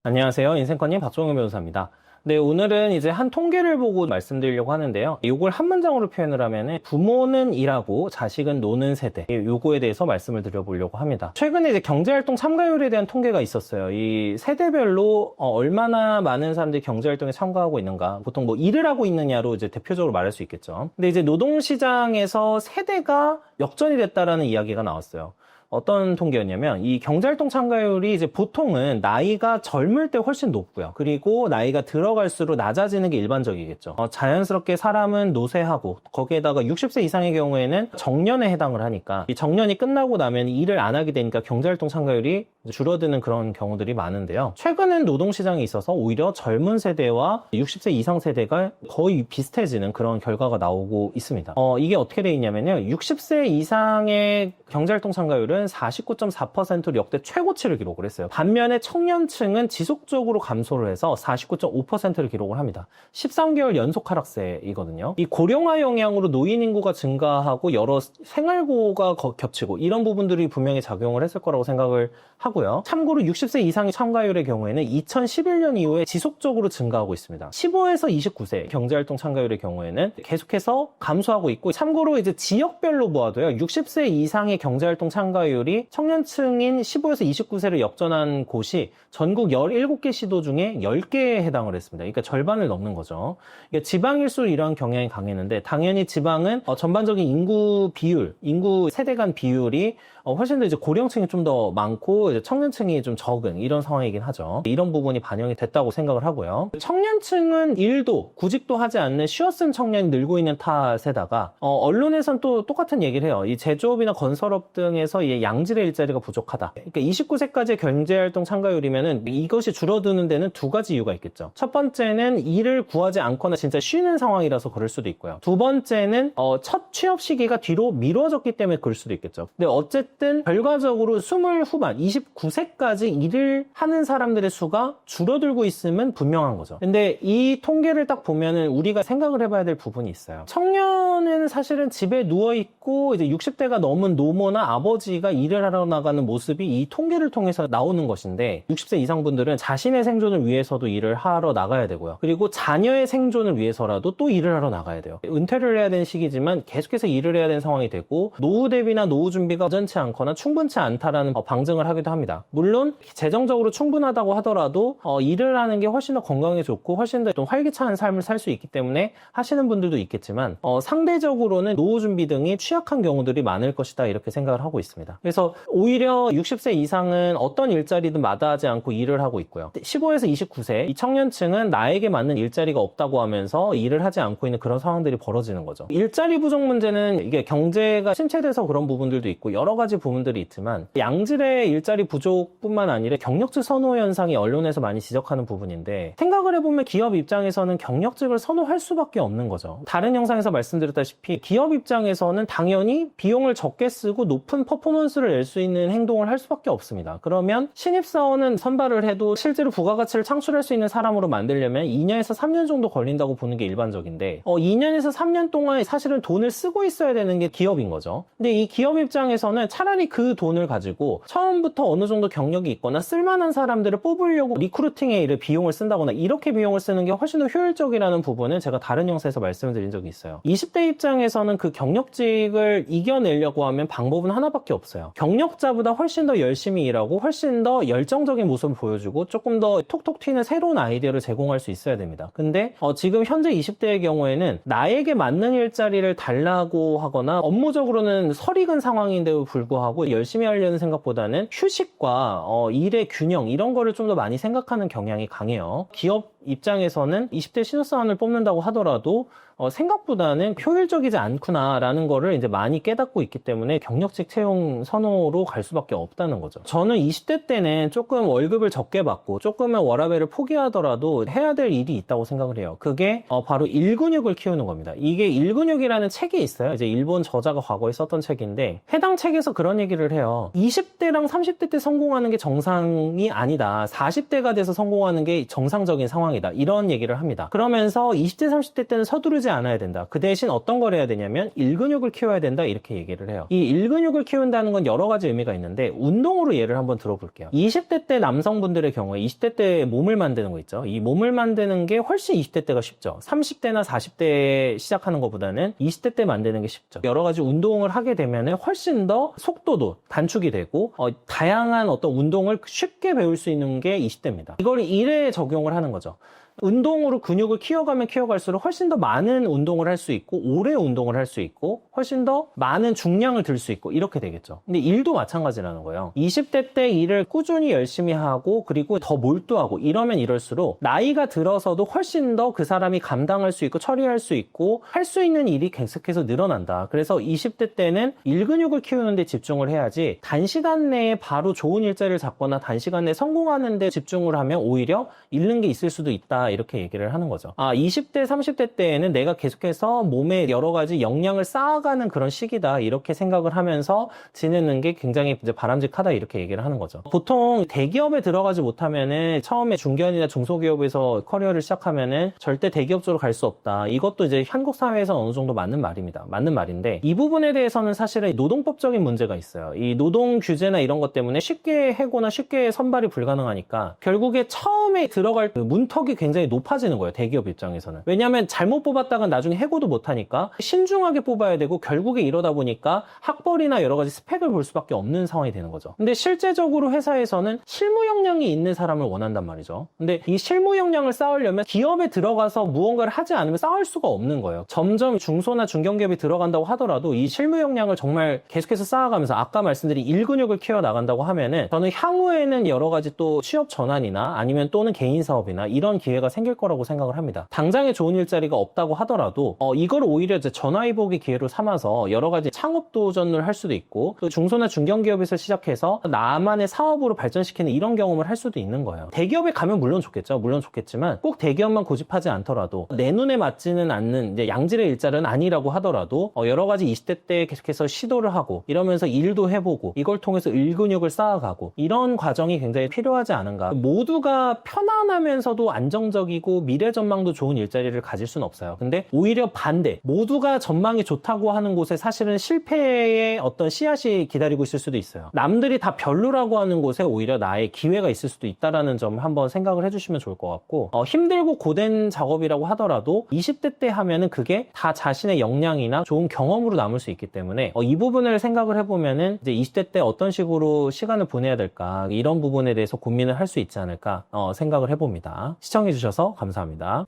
안녕하세요. 인생커님 박종현 변호사입니다. 네, 오늘은 이제 한 통계를 보고 말씀드리려고 하는데요. 이걸 한 문장으로 표현을 하면은 부모는 일하고 자식은 노는 세대. 요거에 대해서 말씀을 드려보려고 합니다. 최근에 이제 경제활동 참가율에 대한 통계가 있었어요. 이 세대별로 얼마나 많은 사람들이 경제활동에 참가하고 있는가. 보통 뭐 일을 하고 있느냐로 이제 대표적으로 말할 수 있겠죠. 근데 이제 노동시장에서 세대가 역전이 됐다라는 이야기가 나왔어요. 어떤 통계였냐면 이 경제활동 참가율이 이제 보통은 나이가 젊을 때 훨씬 높고요. 그리고 나이가 들어갈수록 낮아지는 게 일반적이겠죠. 자연스럽게 사람은 노쇠하고 거기에다가 60세 이상의 경우에는 정년에 해당을 하니까 이 정년이 끝나고 나면 일을 안 하게 되니까 경제활동 참가율이 줄어드는 그런 경우들이 많은데요. 최근엔 노동시장에 있어서 오히려 젊은 세대와 60세 이상 세대가 거의 비슷해지는 그런 결과가 나오고 있습니다. 이게 어떻게 되어 있냐면요. 60세 이상의 경제활동 참가율은 49.4%로 역대 최고치를 기록을 했어요. 반면에 청년층은 지속적으로 감소를 해서 49.5%를 기록을 합니다. 13개월 연속 하락세이거든요. 이 고령화 영향으로 노인 인구가 증가하고 여러 생활고가 겹치고 이런 부분들이 분명히 작용을 했을 거라고 생각을 하고요. 참고로 60세 이상의 참가율의 경우에는 2011년 이후에 지속적으로 증가하고 있습니다. 15에서 29세 경제활동 참가율의 경우에는 계속해서 감소하고 있고, 참고로 이제 지역별로 보아도요. 60세 이상의 경제활동 참가율이 청년층인 15에서 29세를 역전한 곳이 전국 17개 시도 중에 10개에 해당을 했습니다. 그러니까 절반을 넘는 거죠. 그러니까 지방일수록 이러한 경향이 강했는데, 당연히 지방은 전반적인 인구 비율, 인구 세대 간 비율이 훨씬 더 이제 고령층이 좀 더 많고 이제 청년층이 좀 적은 이런 상황이긴 하죠. 이런 부분이 반영이 됐다고 생각을 하고요. 청년층은 일도 구직도 하지 않는 쉬어쓴 청년이 늘고 있는 탓에다가 언론에선 또 똑같은 얘기를 해요. 이 제조업이나 건설업 등에서 이 양질의 일자리가 부족하다. 그러니까 29세까지의 경제활동 참가율이면은 이것이 줄어드는 데는 두 가지 이유가 있겠죠. 첫 번째는 일을 구하지 않거나 진짜 쉬는 상황이라서 그럴 수도 있고요. 두 번째는 첫 취업 시기가 뒤로 미뤄졌기 때문에 그럴 수도 있겠죠. 근데 어쨌든 결과적으로 20 후반, 29세까지 일을 하는 사람들의 수가 줄어들고 있음은 분명한 거죠. 근데 이 통계를 딱 보면은 우리가 생각을 해봐야 될 부분이 있어요. 청년은 사실은 집에 누워있고 이제 60대가 넘은 노모나 아버지가 일을 하러 나가는 모습이 이 통계를 통해서 나오는 것인데, 60세 이상 분들은 자신의 생존을 위해서도 일을 하러 나가야 되고요. 그리고 자녀의 생존을 위해서라도 또 일을 하러 나가야 돼요. 은퇴를 해야 되는 시기지만 계속해서 일을 해야 되는 상황이 되고, 노후 대비나 노후 준비가 여전치 않거나 충분치 않다라는 방증을 하기도 합니다. 물론 재정적으로 충분하다고 하더라도 일을 하는 게 훨씬 더 건강에 좋고 훨씬 더 좀 활기찬 삶을 살 수 있기 때문에 하시는 분들도 있겠지만 상대적으로는 노후 준비 등이 취약한 경우들이 많을 것이다, 이렇게 생각을 하고 있습니다. 그래서 오히려 60세 이상은 어떤 일자리든 마다하지 않고 일을 하고 있고요. 15에서 29세 이 청년층은 나에게 맞는 일자리가 없다고 하면서 일을 하지 않고 있는 그런 상황들이 벌어지는 거죠. 일자리 부족 문제는 이게 경제가 침체돼서 그런 부분들도 있고 여러 가지 부분들이 있지만, 양질의 일자리 부족뿐만 아니라 경력직 선호 현상이 언론에서 많이 지적하는 부분인데, 생각을 해보면 기업 입장에서는 경력직을 선호할 수밖에 없는 거죠. 다른 영상에서 말씀드렸다시피 기업 입장에서는 당연히 비용을 적게 쓰고 높은 퍼포먼스를 낼 수 있는 행동을 할 수밖에 없습니다. 그러면 신입사원은 선발을 해도 실제로 부가가치를 창출할 수 있는 사람으로 만들려면 2년에서 3년 정도 걸린다고 보는 게 일반적인데, 2년에서 3년 동안 사실은 돈을 쓰고 있어야 되는 게 기업인 거죠. 근데 이 기업 입장에서는 차라리 그 돈을 가지고 처음부터 어느 정도 경력이 있거나 쓸만한 사람들을 뽑으려고 리크루팅에 비용을 쓴다거나 이렇게 비용을 쓰는 게 훨씬 더 효율적이라는 부분은 제가 다른 영상에서 말씀을 드린 적이 있어요. 20대 입장에서는 그 경력직을 이겨내려고 하면 방법은 하나밖에 없어요. 경력자보다 훨씬 더 열심히 일하고 훨씬 더 열정적인 모습을 보여주고 조금 더 톡톡 튀는 새로운 아이디어를 제공할 수 있어야 됩니다. 근데 지금 현재 20대의 경우에는 나에게 맞는 일자리를 달라고 하거나 업무적으로는 설익은 상황인데도 불구하고 열심히 하려는 생각보다는 휴식과 일의 균형, 이런 거를 좀 더 많이 생각하는 경향이 강해요. 기업 입장에서는 20대 신입사원을 뽑는다고 하더라도 생각보다는 효율적이지 않구나라는 거를 이제 많이 깨닫고 있기 때문에 경력직 채용 선호로 갈 수밖에 없다는 거죠. 저는 20대 때는 조금 월급을 적게 받고 조금의 워라밸을 포기하더라도 해야 될 일이 있다고 생각을 해요. 그게 바로 일근육을 키우는 겁니다. 이게 일근육이라는 책이 있어요. 이제 일본 저자가 과거에 썼던 책인데, 해당 책에서 그런 얘기를 해요. 20대랑 30대 때 성공하는 게 정상이 아니다. 40대가 돼서 성공하는 게 정상적인 상황이다. 상황이다. 이런 얘기를 합니다. 그러면서 20대, 30대 때는 서두르지 않아야 된다. 그 대신 어떤 걸 해야 되냐면 일근육을 키워야 된다. 이렇게 얘기를 해요. 이 일근육을 키운다는 건 여러 가지 의미가 있는데 운동으로 예를 한번 들어볼게요. 20대 때 남성분들의 경우에 20대 때 몸을 만드는 거 있죠. 이 몸을 만드는 게 훨씬 20대 때가 쉽죠. 30대나 40대에 시작하는 것보다는 20대 때 만드는 게 쉽죠. 여러 가지 운동을 하게 되면 훨씬 더 속도도 단축이 되고 다양한 어떤 운동을 쉽게 배울 수 있는 게 20대입니다. 이걸 일에 적용을 하는 거죠. 운동으로 근육을 키워가면 키워갈수록 훨씬 더 많은 운동을 할 수 있고 오래 운동을 할 수 있고 훨씬 더 많은 중량을 들 수 있고 이렇게 되겠죠. 근데 일도 마찬가지라는 거예요. 20대 때 일을 꾸준히 열심히 하고 그리고 더 몰두하고 이러면 이럴수록 나이가 들어서도 훨씬 더 그 사람이 감당할 수 있고 처리할 수 있고 할 수 있는 일이 계속해서 늘어난다. 그래서 20대 때는 일근육을 키우는 데 집중을 해야지 단시간 내에 바로 좋은 일자리를 잡거나 단시간 내에 성공하는 데 집중을 하면 오히려 잃는 게 있을 수도 있다. 이렇게 얘기를 하는 거죠. 20대, 30대 때에는 내가 계속해서 몸에 여러 가지 역량을 쌓아가는 그런 시기다. 이렇게 생각을 하면서 지내는 게 굉장히 이제 바람직하다. 이렇게 얘기를 하는 거죠. 보통 대기업에 들어가지 못하면은 처음에 중견이나 중소기업에서 커리어를 시작하면은 절대 대기업 쪽으로 갈 수 없다. 이것도 이제 한국 사회에서 어느 정도 맞는 말입니다. 맞는 말인데 이 부분에 대해서는 사실은 노동법적인 문제가 있어요. 이 노동 규제나 이런 것 때문에 쉽게 해고나 쉽게 선발이 불가능하니까 결국에 처음에 들어갈 그 문턱이 굉장히 높아지는 거예요. 대기업 입장에서는. 왜냐하면 잘못 뽑았다가 나중에 해고도 못하니까 신중하게 뽑아야 되고 결국에 이러다 보니까 학벌이나 여러 가지 스펙을 볼 수밖에 없는 상황이 되는 거죠. 근데 실제적으로 회사에서는 실무 역량이 있는 사람을 원한단 말이죠. 근데 이 실무 역량을 쌓으려면 기업에 들어가서 무언가를 하지 않으면 쌓을 수가 없는 거예요. 점점 중소나 중견기업이 들어간다고 하더라도 이 실무 역량을 정말 계속해서 쌓아가면서 아까 말씀드린 일근육을 키워나간다고 하면은 저는 향후에는 여러 가지 또 취업 전환이나 아니면 또는 개인 사업이나 이런 기회가 생길 거라고 생각을 합니다. 당장에 좋은 일자리가 없다고 하더라도 이걸 오히려 이제 전화위복의 기회로 삼아서 여러 가지 창업 도전을 할 수도 있고 또 중소나 중견기업에서 시작해서 나만의 사업으로 발전시키는 이런 경험을 할 수도 있는 거예요. 대기업에 가면 물론 좋겠죠. 물론 좋겠지만 꼭 대기업만 고집하지 않더라도 내 눈에 맞지는 않는 이제 양질의 일자리는 아니라고 하더라도 여러 가지 20대 때 계속해서 시도를 하고 이러면서 일도 해보고 이걸 통해서 일근육을 쌓아가고 이런 과정이 굉장히 필요하지 않은가. 모두가 편안하면서도 안정적이고 미래 전망도 좋은 일자리를 가질 수는 없어요. 근데 오히려 반대, 모두가 전망이 좋다고 하는 곳에 사실은 실패의 어떤 씨앗이 기다리고 있을 수도 있어요. 남들이 다 별로라고 하는 곳에 오히려 나의 기회가 있을 수도 있다라는 점을 한번 생각을 해주시면 좋을 것 같고 힘들고 고된 작업이라고 하더라도 20대 때 하면은 그게 다 자신의 역량이나 좋은 경험으로 남을 수 있기 때문에 이 부분을 생각을 해보면은 이제 20대 때 어떤 식으로 시간을 보내야 될까 이런 부분에 대해서 고민을 할 수 있지 않을까 생각을 해봅니다. 시청해주셔서 감사합니다.